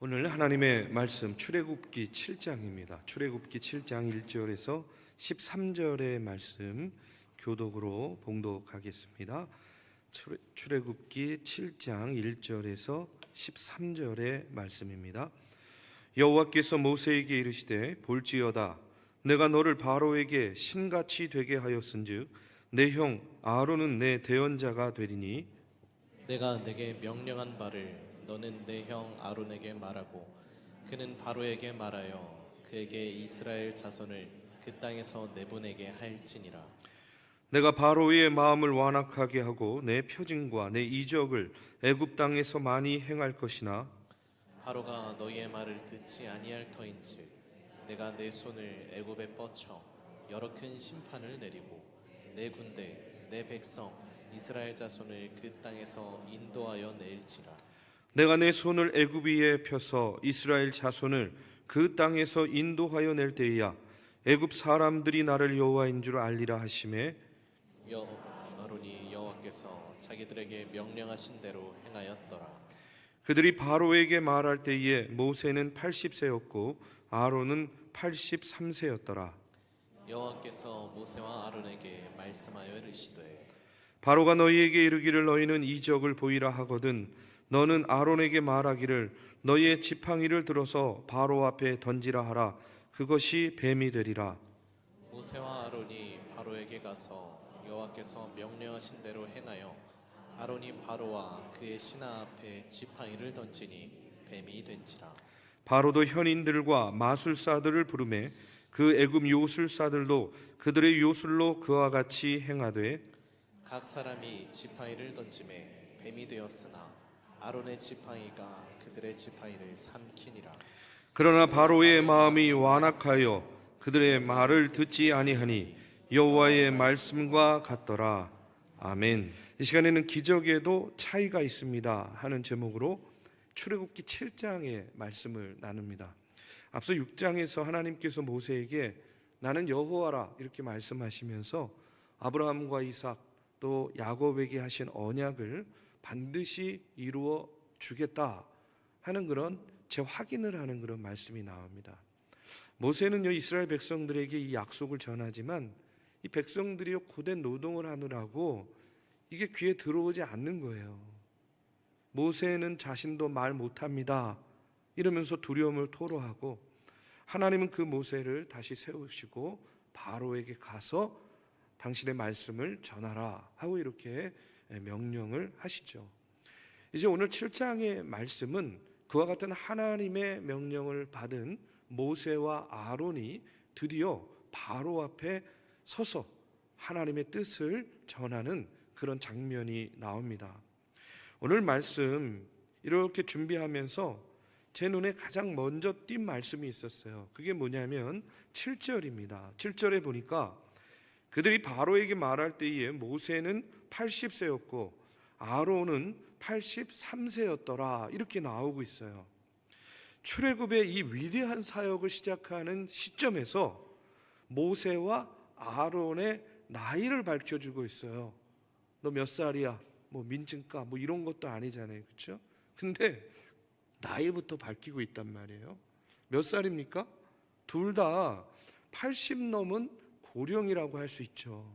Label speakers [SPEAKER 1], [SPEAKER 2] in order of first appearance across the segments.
[SPEAKER 1] 오늘 하나님의 말씀 출애굽기 7장입니다. 출애굽기 7장 1절에서 13절의 말씀 교독으로 봉독하겠습니다. 출애굽기 7장 1절에서 13절의 말씀입니다. 여호와께서 모세에게 이르시되 볼지어다 내가 너를 바로에게 신같이 되게 하였은즉 내 형 아론은 내 대언자가 되리니
[SPEAKER 2] 내가 내게 명령한 바를 너는 내 형 아론에게 말하고 그는 바로에게 말하여 그에게 이스라엘 자손을 그 땅에서 내보내게 할지니라.
[SPEAKER 1] 내가 바로의 마음을 완악하게 하고 내 표징과 내 이적을 애굽 땅에서 많이 행할 것이나
[SPEAKER 2] 바로가 너희의 말을 듣지 아니할 터인즉 내가 내 손을 애굽에 뻗쳐 여러 큰 심판을 내리고 내 군대 내 백성 이스라엘 자손을 그 땅에서 인도하여 내일지라.
[SPEAKER 1] 내가 내 손을 애굽 위에 펴서 이스라엘 자손을 그 땅에서 인도하여 낼 때에야 애굽 사람들이 나를 여호와인 줄 알리라 하시매
[SPEAKER 2] 아론이 여호와께서 자기들에게 명령하신 대로 행하였더라.
[SPEAKER 1] 그들이 바로에게 말할 때에 모세는 80세였고 아론은 83세였더라.
[SPEAKER 2] 여호와께서 모세와 아론에게 말씀하여 이르시되
[SPEAKER 1] 바로가 너희에게 이르기를 너희는 이적을 보이라 하거든 너는 아론에게 말하기를 너희의 지팡이를 들어서 바로 앞에 던지라 하라. 그것이 뱀이 되리라.
[SPEAKER 2] 모세와 아론이 바로에게 가서 여호와께서 명령하신 대로 행하여 아론이 바로와 그의 신하 앞에 지팡이를 던지니 뱀이 된지라.
[SPEAKER 1] 바로도 현인들과 마술사들을 부르매 그 애굽 요술사들도 그들의 요술로 그와 같이 행하되
[SPEAKER 2] 각 사람이 지팡이를 던짐에 뱀이 되었으나 아론의 지팡이가 그들의 지팡이를 삼키니라.
[SPEAKER 1] 그러나 바로의 마음이 완악하여 그들의 말을 듣지 아니하니 여호와의 말씀과 같더라. 아멘. 이 시간에는 기적에도 차이가 있습니다 하는 제목으로 출애굽기 7장의 말씀을 나눕니다. 앞서 6장에서 하나님께서 모세에게 나는 여호와라 이렇게 말씀하시면서 아브라함과 이삭 또 야곱에게 하신 언약을 반드시 이루어 주겠다 하는 그런 재확인을 하는 그런 말씀이 나옵니다. 모세는요 이스라엘 백성들에게 이 약속을 전하지만 이 백성들이 고된 노동을 하느라고 이게 귀에 들어오지 않는 거예요. 모세는 자신도 말 못합니다 이러면서 두려움을 토로하고 하나님은 그 모세를 다시 세우시고 바로에게 가서 당신의 말씀을 전하라 하고 이렇게 명령을 하시죠. 이제 오늘 7장의 말씀은 그와 같은 하나님의 명령을 받은 모세와 아론이 드디어 바로 앞에 서서 하나님의 뜻을 전하는 그런 장면이 나옵니다. 오늘 말씀 이렇게 준비하면서 제 눈에 가장 먼저 띈 말씀이 있었어요. 그게 뭐냐면 7절입니다. 7절에 보니까 그들이 바로에게 말할 때에 모세는 80세였고 아론은 83세였더라 이렇게 나오고 있어요. 출애굽의 이 위대한 사역을 시작하는 시점에서 모세와 아론의 나이를 밝혀주고 있어요. 너 몇 살이야? 뭐 민증가 뭐 이런 것도 아니잖아요, 그렇죠? 근데 나이부터 밝히고 있단 말이에요. 몇 살입니까? 둘 다 80 넘은 고령이라고 할 수 있죠.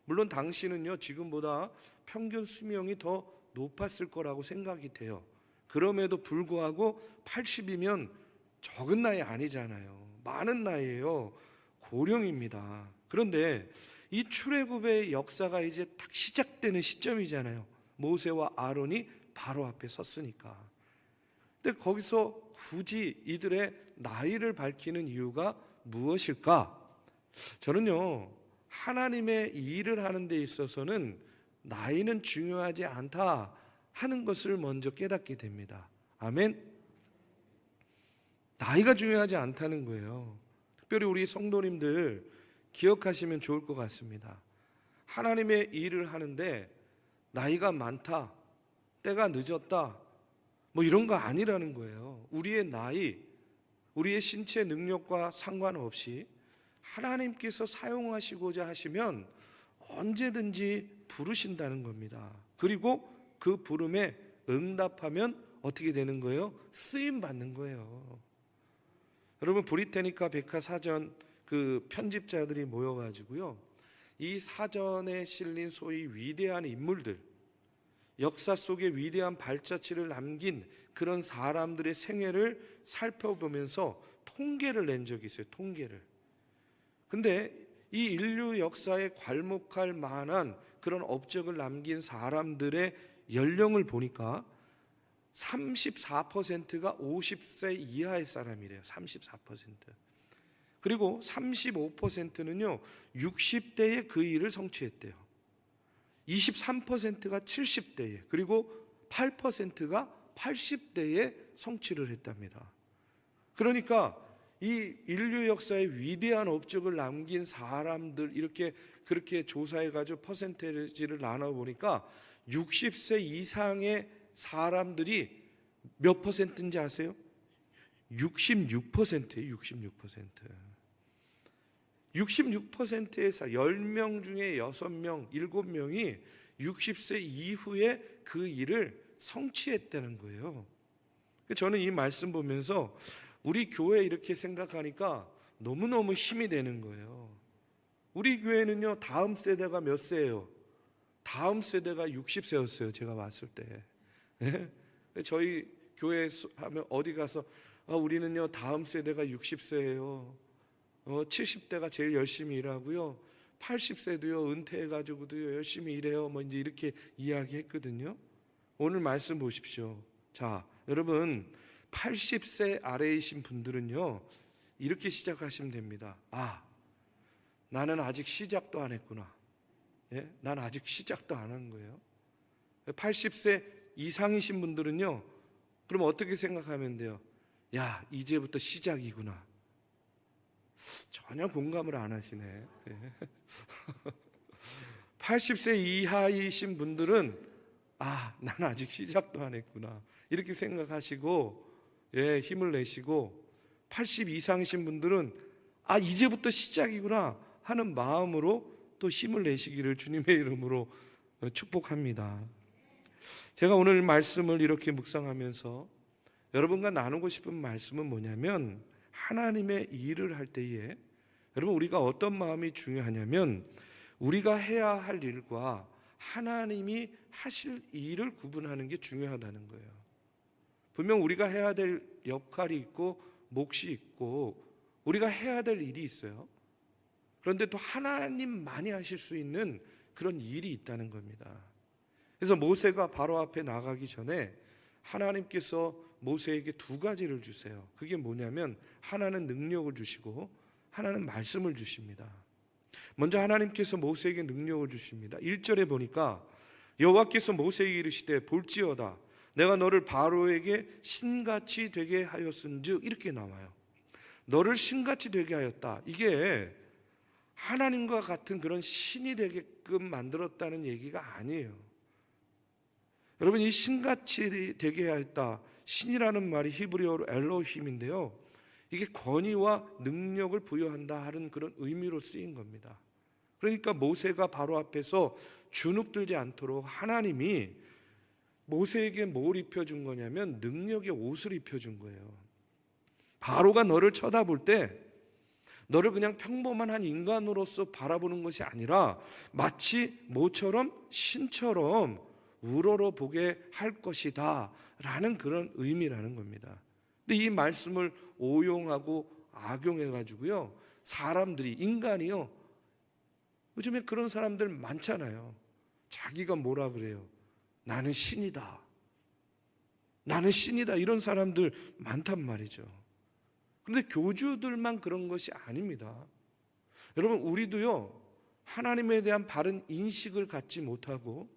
[SPEAKER 1] 물론 당시는요 지금보다 평균 수명이 더 높았을 거라고 생각이 돼요. 그럼에도 불구하고 80이면 적은 나이 아니잖아요. 많은 나이예요. 고령입니다. 그런데 이 출애굽의 역사가 이제 딱 시작되는 시점이잖아요. 모세와 아론이 바로 앞에 섰으니까. 근데 거기서 굳이 이들의 나이를 밝히는 이유가 무엇일까? 저는요 하나님의 일을 하는 데 있어서는 나이는 중요하지 않다 하는 것을 먼저 깨닫게 됩니다. 아멘. 나이가 중요하지 않다는 거예요. 특별히 우리 성도님들 기억하시면 좋을 것 같습니다. 하나님의 일을 하는데 나이가 많다, 때가 늦었다 뭐 이런 거 아니라는 거예요. 우리의 나이, 우리의 신체 능력과 상관없이 하나님께서 사용하시고자 하시면 언제든지 부르신다는 겁니다. 그리고 그 부름에 응답하면 어떻게 되는 거예요? 쓰임 받는 거예요. 여러분, 브리테니카 백과사전 그 편집자들이 모여가지고요, 이 사전에 실린 소위 위대한 인물들, 역사 속에 위대한 발자취를 남긴 그런 사람들의 생애를 살펴보면서 통계를 낸 적이 있어요. 통계를. 근데 이 인류 역사에 괄목할 만한 그런 업적을 남긴 사람들의 연령을 보니까 34%가 50세 이하의 사람이래요. 34%. 그리고 35%는요 60대에 그 일을 성취했대요. 23%가 70대에, 그리고 8%가 80대에 성취를 했답니다. 그러니까 이 인류 역사의 위대한 업적을 남긴 사람들, 이렇게 그렇게 조사해가지고 퍼센테이지를 나눠보니까 60세 이상의 사람들이 몇 퍼센트인지 아세요? 66%예요. 66%. 66%의 10명 중에 6명, 7명이 60세 이후에 그 일을 성취했다는 거예요. 저는 이 말씀 보면서 우리 교회 이렇게 생각하니까 너무너무 힘이 되는 거예요. 우리 교회는요, 다음 세대가 몇 세예요? 다음 세대가 60세였어요. 제가 봤을 때. 저희 교회 하면 어디 가서 우리는요 다음 세대가 60세예요. 70대가 제일 열심히 일하고요, 80세도요 은퇴해가지고도 열심히 일해요. 뭐 이제 이렇게 이야기했거든요. 오늘 말씀 보십시오. 자, 여러분 80세 아래이신 분들은요 이렇게 시작하시면 됩니다. 나는 아직 시작도 안 했구나. 난 아직 시작도 안 한 거예요. 80세 이상이신 분들은요, 그럼 어떻게 생각하면 돼요? 야, 이제부터 시작이구나. 전혀 공감을 안 하시네. 80세 이하이신 분들은 난 아직 시작도 안 했구나, 이렇게 생각하시고 힘을 내시고, 80 이상이신 분들은 이제부터 시작이구나 하는 마음으로 또 힘을 내시기를 주님의 이름으로 축복합니다. 제가 오늘 말씀을 이렇게 묵상하면서 여러분과 나누고 싶은 말씀은 뭐냐면, 하나님의 일을 할 때에 여러분 우리가 어떤 마음이 중요하냐면, 우리가 해야 할 일과 하나님이 하실 일을 구분하는 게 중요하다는 거예요. 분명 우리가 해야 될 역할이 있고 몫이 있고 우리가 해야 될 일이 있어요. 그런데 또 하나님만이 하실 수 있는 그런 일이 있다는 겁니다. 그래서 모세가 바로 앞에 나가기 전에 하나님께서 모세에게 두 가지를 주세요. 그게 뭐냐면, 하나는 능력을 주시고 하나는 말씀을 주십니다. 먼저 하나님께서 모세에게 능력을 주십니다. 1절에 보니까 여호와께서 모세에게 이르시되 볼지어다 내가 너를 바로에게 신같이 되게 하였은즉, 이렇게 나와요. 너를 신같이 되게 하였다. 이게 하나님과 같은 그런 신이 되게끔 만들었다는 얘기가 아니에요. 여러분, 이 신같이 되게 하였다, 신이라는 말이 히브리어로 엘로힘인데요, 이게 권위와 능력을 부여한다 하는 그런 의미로 쓰인 겁니다. 그러니까 모세가 바로 앞에서 주눅들지 않도록 하나님이 모세에게 뭘 입혀준 거냐면 능력의 옷을 입혀준 거예요. 바로가 너를 쳐다볼 때 너를 그냥 평범한 한 인간으로서 바라보는 것이 아니라 마치 모처럼 신처럼 우러러 보게 할 것이다 라는 그런 의미라는 겁니다. 근데 이 말씀을 오용하고 악용해 가지고요, 사람들이, 인간이요, 요즘에 그런 사람들 많잖아요. 자기가 뭐라 그래요? 나는 신이다, 나는 신이다, 이런 사람들 많단 말이죠. 그런데 교주들만 그런 것이 아닙니다. 여러분, 우리도요 하나님에 대한 바른 인식을 갖지 못하고,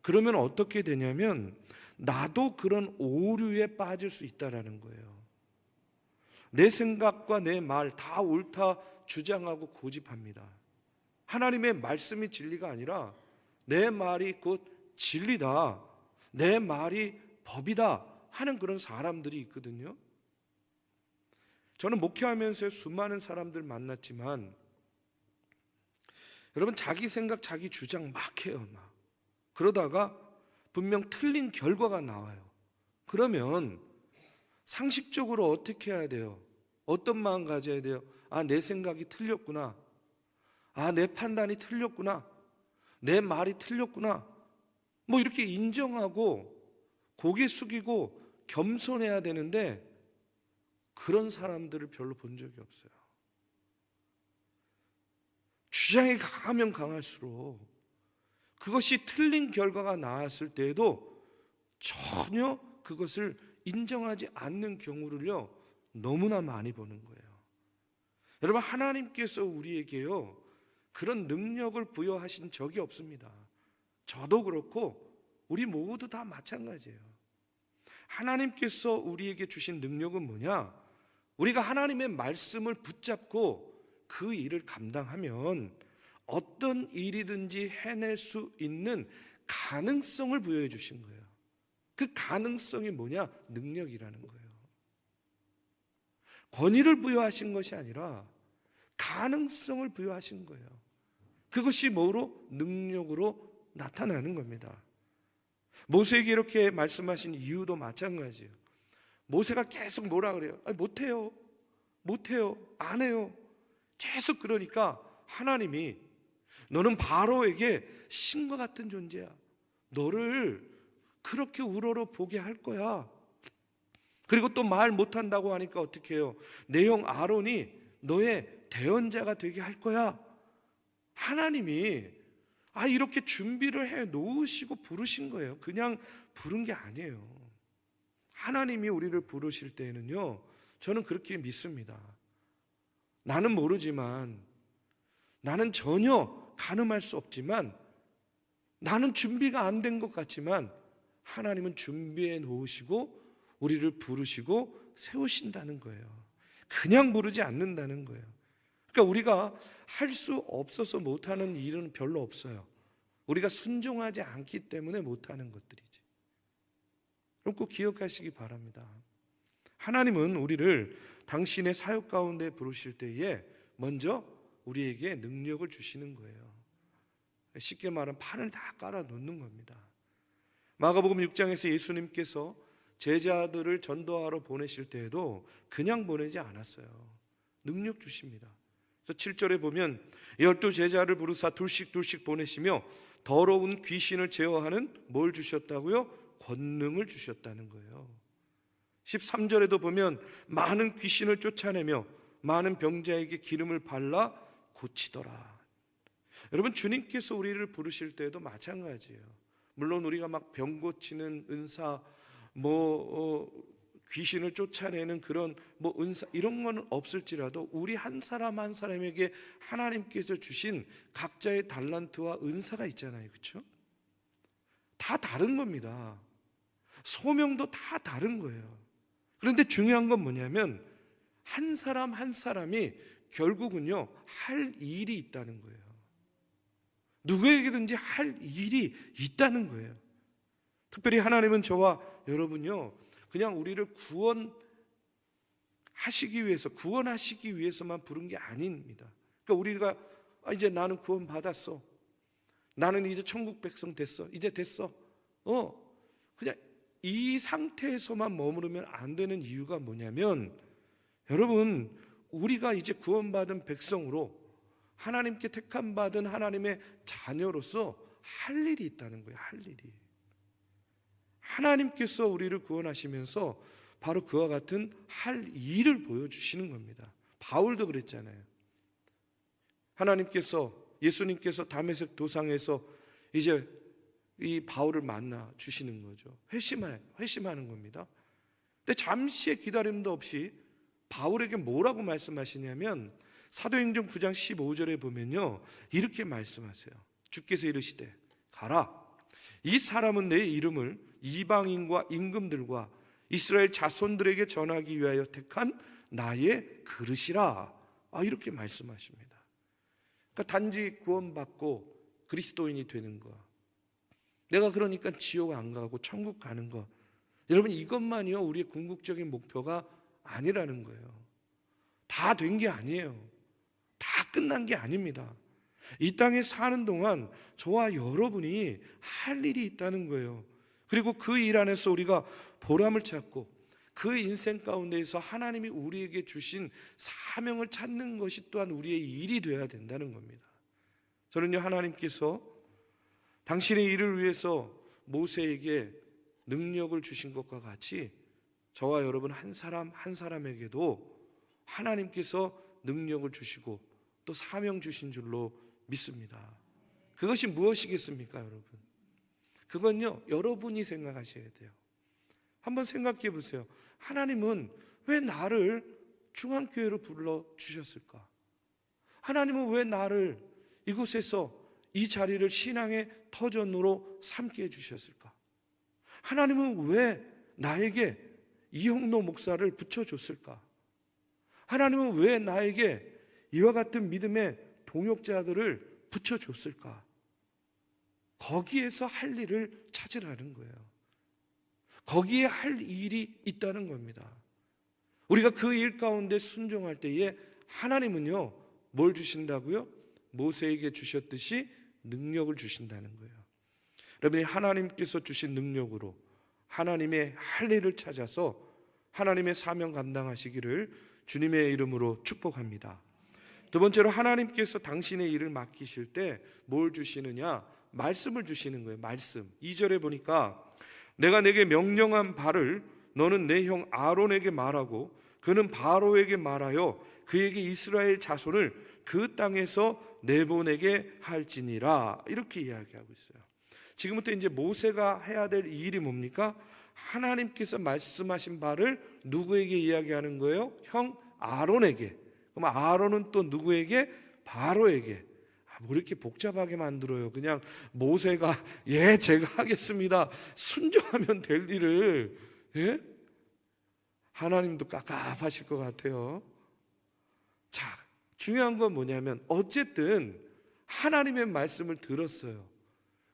[SPEAKER 1] 그러면 어떻게 되냐면 나도 그런 오류에 빠질 수 있다라는 거예요. 내 생각과 내 말 다 옳다 주장하고 고집합니다. 하나님의 말씀이 진리가 아니라 내 말이 곧 진리다, 내 말이 법이다 하는 그런 사람들이 있거든요. 저는 목회하면서 수많은 사람들 만났지만 여러분, 자기 생각 자기 주장 막 해요. 막 그러다가 분명 틀린 결과가 나와요. 그러면 상식적으로 어떻게 해야 돼요? 어떤 마음 가져야 돼요? 아, 내 생각이 틀렸구나. 아, 내 판단이 틀렸구나. 내 말이 틀렸구나. 뭐 이렇게 인정하고 고개 숙이고 겸손해야 되는데 그런 사람들을 별로 본 적이 없어요. 주장이 강하면 강할수록 그것이 틀린 결과가 나왔을 때에도 전혀 그것을 인정하지 않는 경우를요 너무나 많이 보는 거예요. 여러분, 하나님께서 우리에게요 그런 능력을 부여하신 적이 없습니다. 저도 그렇고 우리 모두 다 마찬가지예요. 하나님께서 우리에게 주신 능력은 뭐냐? 우리가 하나님의 말씀을 붙잡고 그 일을 감당하면 어떤 일이든지 해낼 수 있는 가능성을 부여해 주신 거예요. 그 가능성이 뭐냐? 능력이라는 거예요. 권위를 부여하신 것이 아니라 가능성을 부여하신 거예요. 그것이 뭐로? 능력으로 나타나는 겁니다. 모세에게 이렇게 말씀하신 이유도 마찬가지예요. 모세가 계속 뭐라 그래요? 못해요, 못해요, 안 해요. 계속 그러니까 하나님이 너는 바로에게 신과 같은 존재야. 너를 그렇게 우러러 보게 할 거야. 그리고 또 말 못한다고 하니까 어떻게 해요? 내 형 아론이 너의 대언자가 되게 할 거야. 하나님이 이렇게 준비를 해 놓으시고 부르신 거예요. 그냥 부른 게 아니에요. 하나님이 우리를 부르실 때에는요 저는 그렇게 믿습니다. 나는 모르지만, 나는 전혀 가늠할 수 없지만, 나는 준비가 안 된 것 같지만 하나님은 준비해 놓으시고 우리를 부르시고 세우신다는 거예요. 그냥 부르지 않는다는 거예요. 그러니까 우리가 할 수 없어서 못하는 일은 별로 없어요. 우리가 순종하지 않기 때문에 못하는 것들이지. 그럼 꼭 기억하시기 바랍니다. 하나님은 우리를 당신의 사역 가운데 부르실 때에 먼저 우리에게 능력을 주시는 거예요. 쉽게 말하면 판을 다 깔아 놓는 겁니다. 마가복음 6장에서 예수님께서 제자들을 전도하러 보내실 때에도 그냥 보내지 않았어요. 능력 주십니다. 그래서 7절에 보면 12 제자를 부르사 둘씩 보내시며 더러운 귀신을 제어하는 뭘 주셨다고요? 권능을 주셨다는 거예요. 13절에도 보면 많은 귀신을 쫓아내며 많은 병자에게 기름을 발라 고치더라. 여러분, 주님께서 우리를 부르실 때도 마찬가지예요. 물론 우리가 막 병 고치는 은사, 귀신을 쫓아내는 그런 은사 이런 거는 없을지라도 우리 한 사람 한 사람에게 하나님께서 주신 각자의 달란트와 은사가 있잖아요. 그렇죠? 다 다른 겁니다. 소명도 다 다른 거예요. 그런데 중요한 건 뭐냐면 한 사람 한 사람이 결국은요 할 일이 있다는 거예요. 누구에게든지 할 일이 있다는 거예요. 특별히 하나님은 저와 여러분요 그냥 우리를 구원하시기 위해서만 부른 게 아닙니다. 그러니까 우리가 이제 나는 구원 받았어, 나는 이제 천국 백성 됐어, 이제 됐어, 그냥 이 상태에서만 머무르면 안 되는 이유가 뭐냐면, 여러분, 우리가 이제 구원받은 백성으로 하나님께 택함 받은 하나님의 자녀로서 할 일이 있다는 거예요. 할 일이. 하나님께서 우리를 구원하시면서 바로 그와 같은 할 일을 보여주시는 겁니다. 바울도 그랬잖아요. 예수님께서 다메섹 도상에서 이제 이 바울을 만나 주시는 거죠. 회심하는 겁니다. 근데 잠시의 기다림도 없이 바울에게 뭐라고 말씀하시냐면 사도행전 9장 15절에 보면요 이렇게 말씀하세요. 주께서 이르시되 가라, 이 사람은 내 이름을 이방인과 임금들과 이스라엘 자손들에게 전하기 위하여 택한 나의 그릇이라. 이렇게 말씀하십니다. 그러니까 단지 구원받고 그리스도인이 되는 거, 내가 그러니까 지옥 안 가고 천국 가는 거, 여러분 이것만이요 우리의 궁극적인 목표가 아니라는 거예요. 다 된 게 아니에요. 다 끝난 게 아닙니다. 이 땅에 사는 동안 저와 여러분이 할 일이 있다는 거예요. 그리고 그 일 안에서 우리가 보람을 찾고 그 인생 가운데에서 하나님이 우리에게 주신 사명을 찾는 것이 또한 우리의 일이 되어야 된다는 겁니다. 저는요, 하나님께서 당신의 일을 위해서 모세에게 능력을 주신 것과 같이 저와 여러분 한 사람 한 사람에게도 하나님께서 능력을 주시고 또 사명 주신 줄로 믿습니다. 그것이 무엇이겠습니까, 여러분? 그건요, 여러분이 생각하셔야 돼요. 한번 생각해 보세요. 하나님은 왜 나를 중앙교회로 불러주셨을까? 하나님은 왜 나를 이곳에서 이 자리를 신앙의 터전으로 삼게 해주셨을까? 하나님은 왜 나에게 이홍로 목사를 붙여줬을까? 하나님은 왜 나에게 이와 같은 믿음의 동역자들을 붙여줬을까? 거기에서 할 일을 찾으라는 거예요. 거기에 할 일이 있다는 겁니다. 우리가 그 일 가운데 순종할 때에 하나님은요, 뭘 주신다고요? 모세에게 주셨듯이 능력을 주신다는 거예요. 여러분이 하나님께서 주신 능력으로 하나님의 할 일을 찾아서 하나님의 사명 감당하시기를 주님의 이름으로 축복합니다. 두 번째로, 하나님께서 당신의 일을 맡기실 때 뭘 주시느냐? 말씀을 주시는 거예요. 말씀. 2절에 보니까 내가 내게 명령한 바를 너는 내 형 아론에게 말하고 그는 바로에게 말하여 그에게 이스라엘 자손을 그 땅에서 내보내게 할지니라. 이렇게 이야기하고 있어요. 지금부터 이제 모세가 해야 될 일이 뭡니까? 하나님께서 말씀하신 바를 누구에게 이야기하는 거예요? 형 아론에게. 그럼 아론은 또 누구에게? 바로에게. 뭐 이렇게 복잡하게 만들어요. 그냥 모세가 예 제가 하겠습니다 순종하면 될 일을, 예? 하나님도 깝깝하실 것 같아요. 자, 중요한 건 뭐냐면 어쨌든 하나님의 말씀을 들었어요.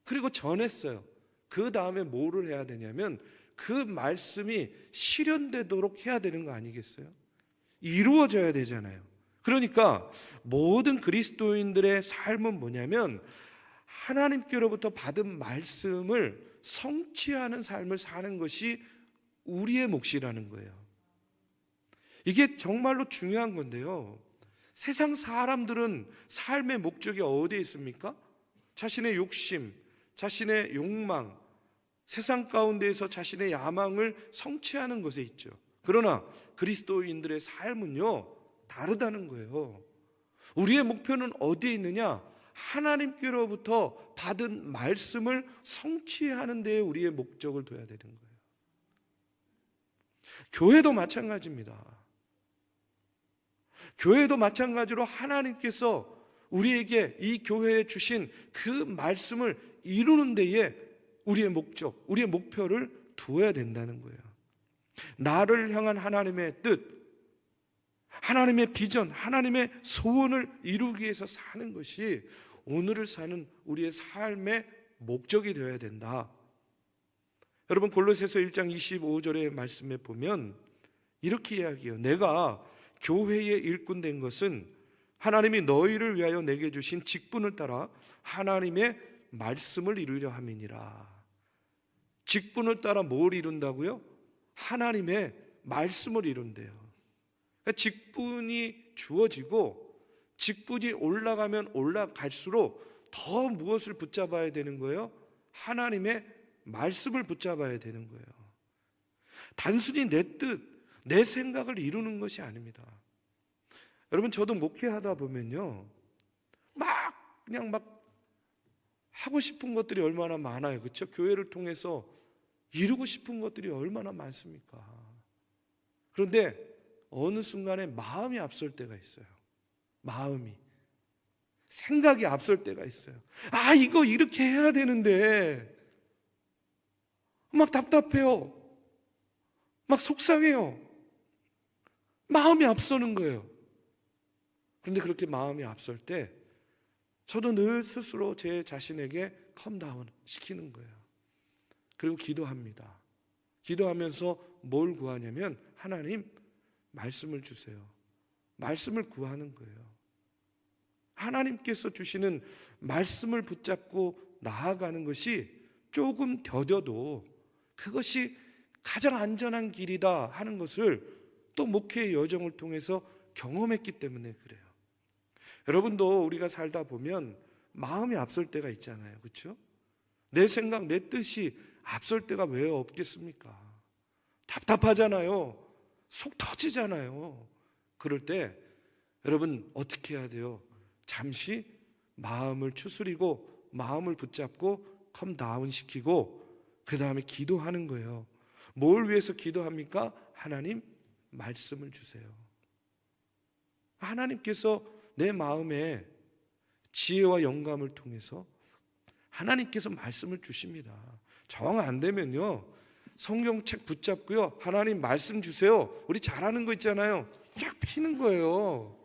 [SPEAKER 1] 그리고 전했어요. 그 다음에 뭐를 해야 되냐면 그 말씀이 실현되도록 해야 되는 거 아니겠어요? 이루어져야 되잖아요. 그러니까 모든 그리스도인들의 삶은 뭐냐면 하나님께로부터 받은 말씀을 성취하는 삶을 사는 것이 우리의 몫이라는 거예요. 이게 정말로 중요한 건데요, 세상 사람들은 삶의 목적이 어디에 있습니까? 자신의 욕심, 자신의 욕망, 세상 가운데에서 자신의 야망을 성취하는 것에 있죠. 그러나 그리스도인들의 삶은요 다르다는 거예요. 우리의 목표는 어디에 있느냐? 하나님께로부터 받은 말씀을 성취하는 데에 우리의 목적을 둬야 되는 거예요. 교회도 마찬가지입니다. 교회도 마찬가지로 하나님께서 우리에게 이 교회에 주신 그 말씀을 이루는 데에 우리의 목적, 우리의 목표를 두어야 된다는 거예요. 나를 향한 하나님의 뜻, 하나님의 비전, 하나님의 소원을 이루기 위해서 사는 것이 오늘을 사는 우리의 삶의 목적이 되어야 된다. 여러분, 골로새서 1장 25절의 말씀에 보면 이렇게 이야기해요. 내가 교회의 일꾼 된 것은 하나님이 너희를 위하여 내게 주신 직분을 따라 하나님의 말씀을 이루려 함이니라. 직분을 따라 뭘 이룬다고요? 하나님의 말씀을 이룬대요. 직분이 주어지고 직분이 올라가면 올라갈수록 더 무엇을 붙잡아야 되는 거예요? 하나님의 말씀을 붙잡아야 되는 거예요. 단순히 내 뜻, 내 생각을 이루는 것이 아닙니다. 여러분, 저도 목회하다 보면요 그냥 하고 싶은 것들이 얼마나 많아요. 그렇죠? 교회를 통해서 이루고 싶은 것들이 얼마나 많습니까? 그런데 어느 순간에 마음이 앞설 때가 있어요. 마음이, 생각이 앞설 때가 있어요. 아, 이거 이렇게 해야 되는데 막 답답해요. 막 속상해요. 마음이 앞서는 거예요. 그런데 그렇게 마음이 앞설 때 저도 늘 스스로 제 자신에게 컴다운 시키는 거예요. 그리고 기도합니다. 기도하면서 뭘 구하냐면 하나님, 말씀을 주세요. 말씀을 구하는 거예요. 하나님께서 주시는 말씀을 붙잡고 나아가는 것이 조금 더뎌도 그것이 가장 안전한 길이다 하는 것을 또 목회의 여정을 통해서 경험했기 때문에 그래요. 여러분도 우리가 살다 보면 마음이 앞설 때가 있잖아요. 그렇죠? 내 생각, 내 뜻이 앞설 때가 왜 없겠습니까? 답답하잖아요. 속 터지잖아요. 그럴 때 여러분 어떻게 해야 돼요? 잠시 마음을 추스리고 마음을 붙잡고 컴다운 시키고 그 다음에 기도하는 거예요. 뭘 위해서 기도합니까? 하나님 말씀을 주세요. 하나님께서 내 마음에 지혜와 영감을 통해서 하나님께서 말씀을 주십니다. 정 안 되면요 성경책 붙잡고요 하나님 말씀 주세요. 우리 잘하는 거 있잖아요. 쫙 피는 거예요.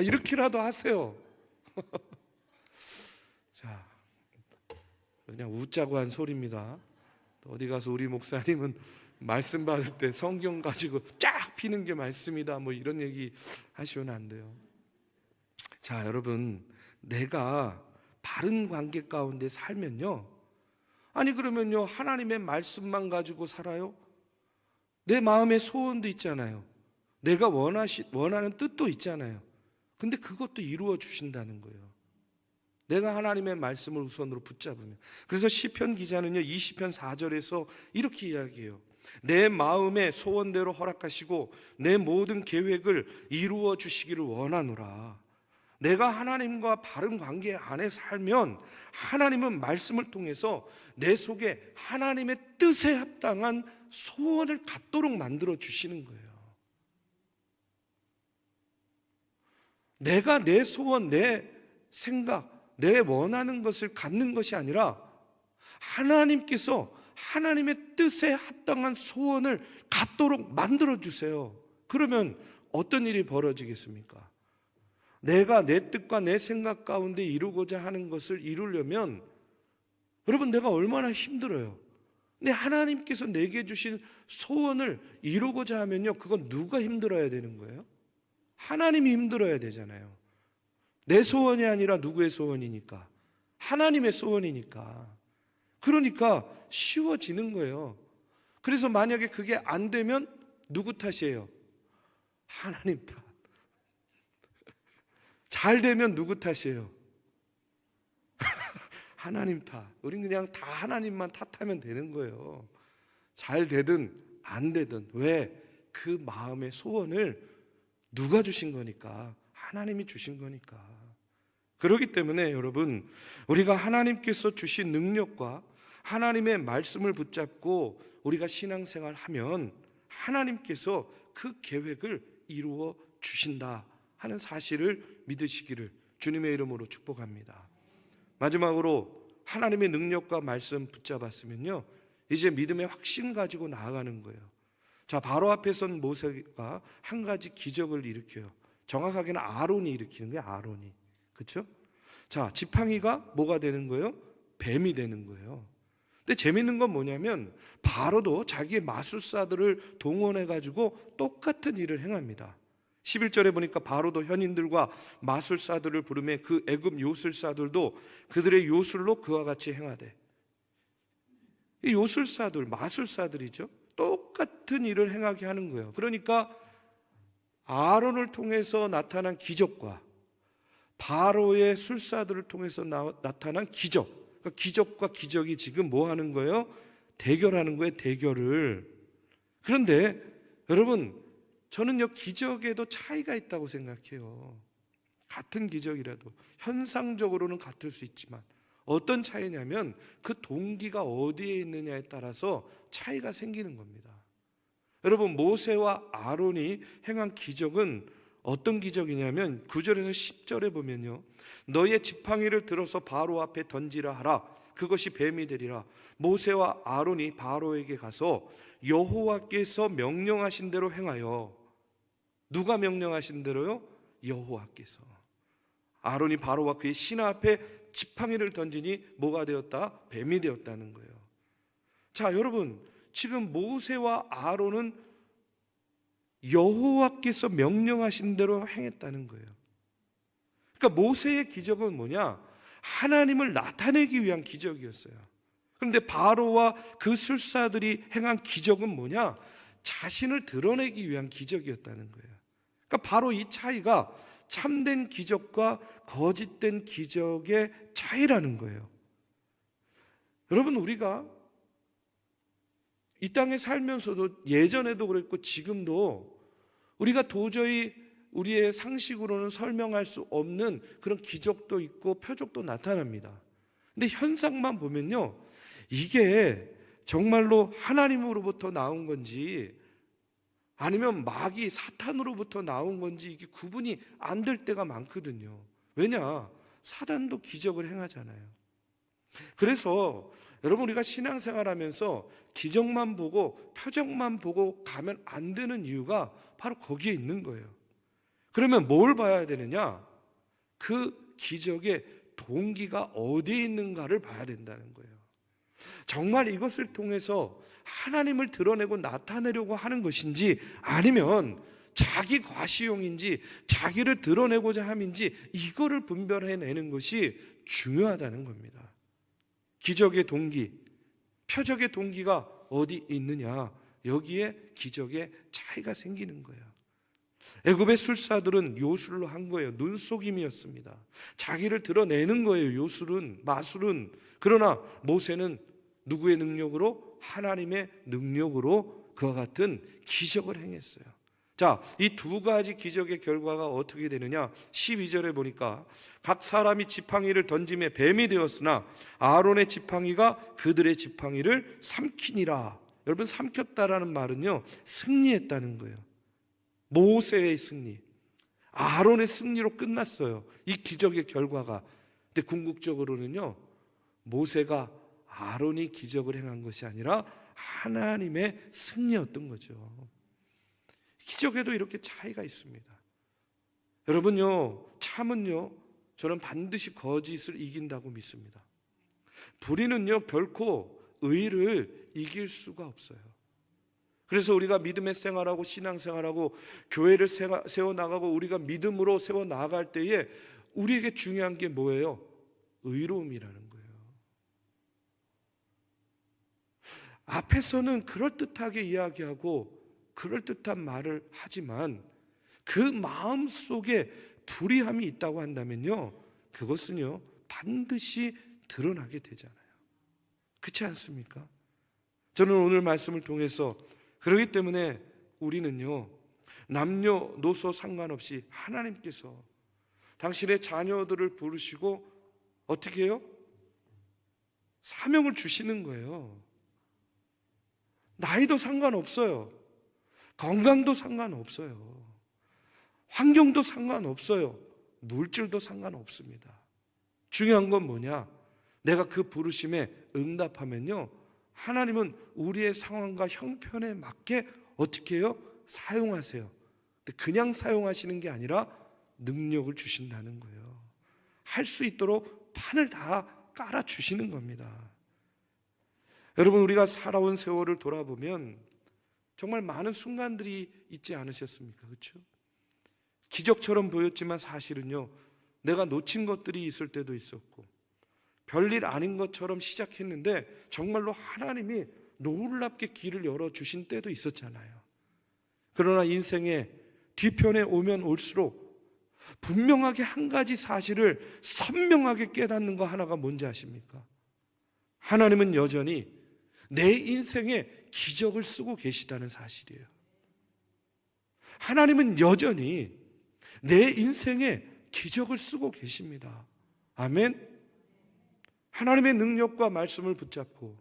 [SPEAKER 1] 이렇게라도 하세요. 자, 그냥 웃자고 한 소리입니다. 어디 가서 우리 목사님은 말씀 받을 때 성경 가지고 쫙 피는 게 말씀이다 뭐 이런 얘기 하시면 안 돼요. 자, 여러분, 내가 바른 관계 가운데 살면요, 그러면요 하나님의 말씀만 가지고 살아요? 내 마음의 소원도 있잖아요. 내가 원하는 뜻도 있잖아요. 근데 그것도 이루어 주신다는 거예요. 내가 하나님의 말씀을 우선으로 붙잡으면. 그래서 시편 기자는요 20편 4절에서 이렇게 이야기해요. 내 마음의 소원대로 허락하시고 내 모든 계획을 이루어 주시기를 원하노라. 내가 하나님과 바른 관계 안에 살면 하나님은 말씀을 통해서 내 속에 하나님의 뜻에 합당한 소원을 갖도록 만들어 주시는 거예요. 내가 내 소원, 내 생각, 내 원하는 것을 갖는 것이 아니라 하나님께서 하나님의 뜻에 합당한 소원을 갖도록 만들어 주세요. 그러면 어떤 일이 벌어지겠습니까? 내가 내 뜻과 내 생각 가운데 이루고자 하는 것을 이루려면 여러분 내가 얼마나 힘들어요. 근데 하나님께서 내게 주신 소원을 이루고자 하면요 그건 누가 힘들어야 되는 거예요? 하나님이 힘들어야 되잖아요. 내 소원이 아니라 누구의 소원이니까? 하나님의 소원이니까. 그러니까 쉬워지는 거예요. 그래서 만약에 그게 안 되면 누구 탓이에요? 하나님 탓. 잘 되면 누구 탓이에요? 하나님 탓. 우린 그냥 다 하나님만 탓하면 되는 거예요. 잘 되든 안 되든. 왜? 그 마음의 소원을 누가 주신 거니까? 하나님이 주신 거니까. 그렇기 때문에 여러분, 우리가 하나님께서 주신 능력과 하나님의 말씀을 붙잡고 우리가 신앙생활 하면 하나님께서 그 계획을 이루어 주신다 하는 사실을 믿으시기를 주님의 이름으로 축복합니다. 마지막으로 하나님의 능력과 말씀 붙잡았으면요 이제 믿음의 확신 가지고 나아가는 거예요. 자, 바로 앞에 선 모세가 한 가지 기적을 일으켜요. 정확하게는 아론이 일으키는 거예요. 아론이. 그렇죠? 자, 지팡이가 뭐가 되는 거예요? 뱀이 되는 거예요. 근데 재밌는 건 뭐냐면 바로도 자기의 마술사들을 동원해 가지고 똑같은 일을 행합니다. 11절에 보니까 바로도 현인들과 마술사들을 부르매 그 애굽 요술사들도 그들의 요술로 그와 같이 행하되. 이 요술사들, 마술사들이죠. 똑같은 일을 행하게 하는 거예요. 그러니까 아론을 통해서 나타난 기적과 바로의 술사들을 통해서 나타난 기적, 그러니까 기적과 기적이 지금 뭐 하는 거예요? 대결하는 거예요. 대결을. 그런데 여러분, 저는요 기적에도 차이가 있다고 생각해요. 같은 기적이라도 현상적으로는 같을 수 있지만 어떤 차이냐면 그 동기가 어디에 있느냐에 따라서 차이가 생기는 겁니다. 여러분, 모세와 아론이 행한 기적은 어떤 기적이냐면 9절에서 10절에 보면요, 너의 지팡이를 들어서 바로 앞에 던지라 하라. 그것이 뱀이 되리라. 모세와 아론이 바로에게 가서 여호와께서 명령하신 대로 행하여. 누가 명령하신 대로요? 여호와께서. 아론이 바로와 그의 신하 앞에 지팡이를 던지니 뭐가 되었다? 뱀이 되었다는 거예요. 자, 여러분, 지금 모세와 아론은 여호와께서 명령하신 대로 행했다는 거예요. 그러니까 모세의 기적은 뭐냐? 하나님을 나타내기 위한 기적이었어요. 그런데 바로와 그 술사들이 행한 기적은 뭐냐? 자신을 드러내기 위한 기적이었다는 거예요. 그러니까 바로 이 차이가 참된 기적과 거짓된 기적의 차이라는 거예요. 여러분, 우리가 이 땅에 살면서도 예전에도 그랬고 지금도 우리가 도저히 우리의 상식으로는 설명할 수 없는 그런 기적도 있고 표적도 나타납니다. 근데 현상만 보면요, 이게 정말로 하나님으로부터 나온 건지 아니면 마귀 사탄으로부터 나온 건지 이게 구분이 안 될 때가 많거든요. 왜냐? 사단도 기적을 행하잖아요. 그래서 여러분, 우리가 신앙생활하면서 기적만 보고 표적만 보고 가면 안 되는 이유가 바로 거기에 있는 거예요. 그러면 뭘 봐야 되느냐? 그 기적의 동기가 어디에 있는가를 봐야 된다는 거예요. 정말 이것을 통해서 하나님을 드러내고 나타내려고 하는 것인지 아니면 자기 과시용인지 자기를 드러내고자 함인지 이거를 분별해내는 것이 중요하다는 겁니다. 기적의 동기, 표적의 동기가 어디 있느냐, 여기에 기적의 차이가 생기는 거예요. 애굽의 술사들은 요술로 한 거예요. 눈속임이었습니다. 자기를 드러내는 거예요. 요술은, 마술은. 그러나 모세는 누구의 능력으로? 하나님의 능력으로 그와 같은 기적을 행했어요. 자, 이 두 가지 기적의 결과가 어떻게 되느냐? 12절에 보니까 각 사람이 지팡이를 던짐에 뱀이 되었으나 아론의 지팡이가 그들의 지팡이를 삼키니라. 여러분, 삼켰다라는 말은요, 승리했다는 거예요. 모세의 승리, 아론의 승리로 끝났어요. 이 기적의 결과가. 근데 궁극적으로는요, 모세가 아론이 기적을 행한 것이 아니라 하나님의 승리였던 거죠. 기적에도 이렇게 차이가 있습니다. 여러분요, 참은요, 저는 반드시 거짓을 이긴다고 믿습니다. 불의는요, 결코 의를 이길 수가 없어요. 그래서 우리가 믿음의 생활하고 신앙생활하고 교회를 세워나가고 우리가 믿음으로 세워나갈 때에 우리에게 중요한 게 뭐예요? 의로움이라는 거예요. 앞에서는 그럴듯하게 이야기하고 그럴듯한 말을 하지만 그 마음 속에 불의함이 있다고 한다면요, 그것은요 반드시 드러나게 되잖아요. 그렇지 않습니까? 저는 오늘 말씀을 통해서 그렇기 때문에 우리는요, 남녀노소 상관없이 하나님께서 당신의 자녀들을 부르시고 어떻게 해요? 사명을 주시는 거예요. 나이도 상관없어요. 건강도 상관없어요. 환경도 상관없어요. 물질도 상관없습니다. 중요한 건 뭐냐? 내가 그 부르심에 응답하면요, 하나님은 우리의 상황과 형편에 맞게 어떻게 해요? 사용하세요. 근데 그냥 사용하시는 게 아니라 능력을 주신다는 거예요. 할 수 있도록 판을 다 깔아주시는 겁니다. 여러분, 우리가 살아온 세월을 돌아보면 정말 많은 순간들이 있지 않으셨습니까? 그렇죠? 기적처럼 보였지만 사실은요, 내가 놓친 것들이 있을 때도 있었고 별일 아닌 것처럼 시작했는데 정말로 하나님이 놀랍게 길을 열어주신 때도 있었잖아요. 그러나 인생의 뒤편에 오면 올수록 분명하게 한 가지 사실을 선명하게 깨닫는 거 하나가 뭔지 아십니까? 하나님은 여전히 내 인생에 기적을 쓰고 계시다는 사실이에요. 하나님은 여전히 내 인생에 기적을 쓰고 계십니다. 아멘. 하나님의 능력과 말씀을 붙잡고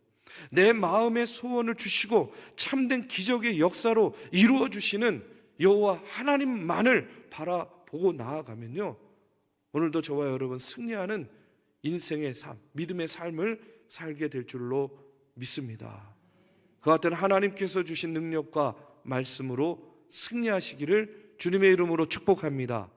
[SPEAKER 1] 내 마음의 소원을 주시고 참된 기적의 역사로 이루어 주시는 여호와 하나님만을 바라보고 나아가면요, 오늘도 저와 여러분 승리하는 인생의 삶, 믿음의 삶을 살게 될 줄로 믿습니다. 그 같은 하나님께서 주신 능력과 말씀으로 승리하시기를 주님의 이름으로 축복합니다.